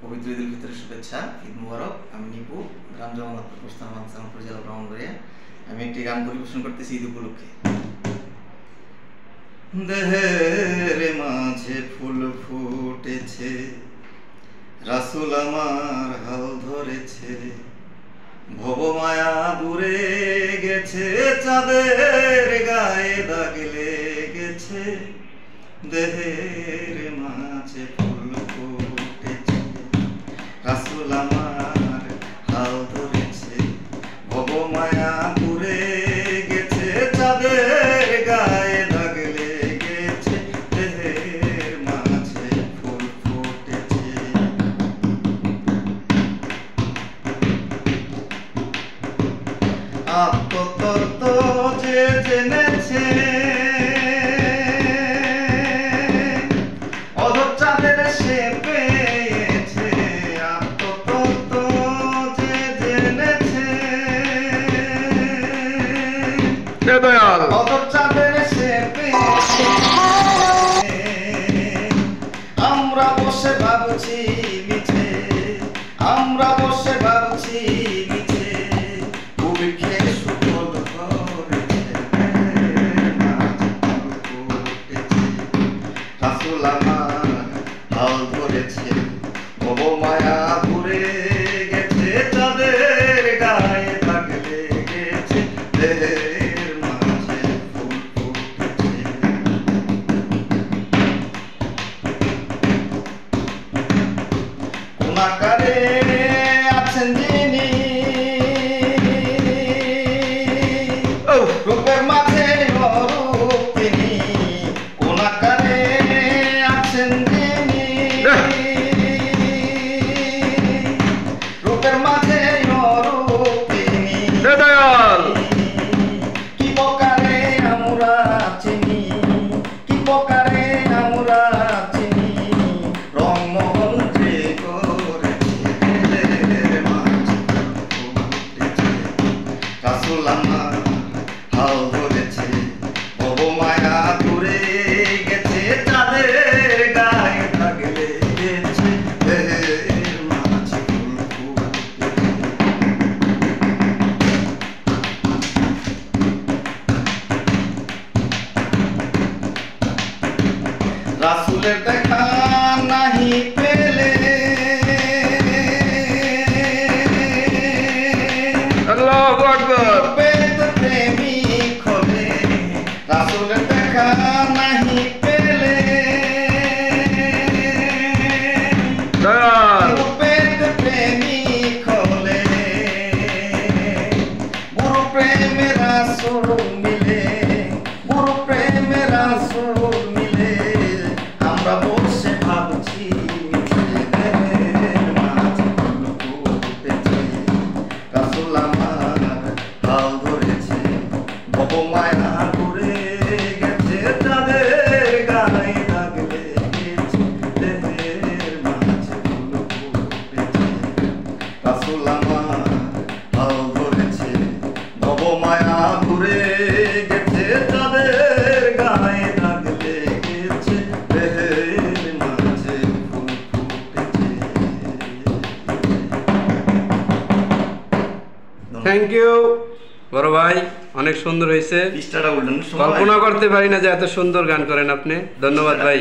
পবিত্র ঈদুল ফিতরের শুভেচ্ছা, ঈদ মুবারক। আমি নিপু, গ্রাম জগন্নাথপুর, প্রস্তান মানসামপুর জেলা ব্রাহ্মণবাড়িয়া। আমি একটি গান পরিবেশন করতেছি ঈদ উপলক্ষে। দেহের মাঝে ফুল ফুটেছে, রাসূল আমার হাল ধরেছে, ভবমায়া দূরে গেছে, চাঁদের গায়ে দাগ লেগেছে। দেহের মাঝে ফুল ফুটেছে, রাসূল আমার হাল ধরেছে, ভবমায়া দূরে গেছে, চাঁদের গায়ে দাগ লেগেছে। দেহের মাঝে ফুল ফুটেছে। আত্মতত্ত্ব যে জেনেছে, অধর চাঁদের সে পেয়েছে। আত্মতত্ত্ব যে জেনেছে, অধর চাঁদের সে পেয়েছে। আমরা বসে ভাবছি মিছে, আমরা বসে ভাবছি মিছে, বুকে সুফল ধরেছে, রাসূল আমার হাল ধরেছে, ভবমায়া দূরে গেছে, চাঁদের গায়ে দাগ লেগেছে। দেহের মাঝে ফুল ফুটেছে। কোন আকারে আছেন যিনি, রূপের মাঝে অরূপ তিনি। কোন আকারে আছেন যিনি, রূপের মাঝে অরূপ তিনি। কি প্রকারে আমরা চিনি, কি প্রকারে আমরা চিনি, রংমহল যে করেছে। রাসূল আমার হাল ধরেছে, ভবমায়া দূরে গেছে, চাঁদের গায়ে দাগ লেগেছে। দেহের মাঝে ফুল ফুটেছে। রাসূলের দেখা নাহি পেলে, আল্লাহু আকবার, প্রেমিক হলে। রাসূলের দেখা নাহি পেলে, প্রেমিক হলে। গুরু প্রেমে রাসূল মিলে, গুরু প্রেমে রাসূল মিলে, আমরা বসে ভাবছি মিছে। দেহের মাঝে ফুল ফুটেছে, রাসূল আমার হাল ধরেছে, ভবমায়া দূরে গেছে, চাঁদের গায়ে দাগ লেগেছে। দেহের মাঝে ফুল ফুটেছে, রাসূল আমার হাল ধরেছে, ভবমায়া দূরে গেছে, চাঁদের গায়ে দাগ লেগেছে। দেহের মাঝে ফুল ফুটেছে। থ্যাংক ইউ বড় ভাই, অনেক সুন্দর হয়েছে। কল্পনা করতে পারি না যে এত সুন্দর গান করেন আপনি। ধন্যবাদ ভাই।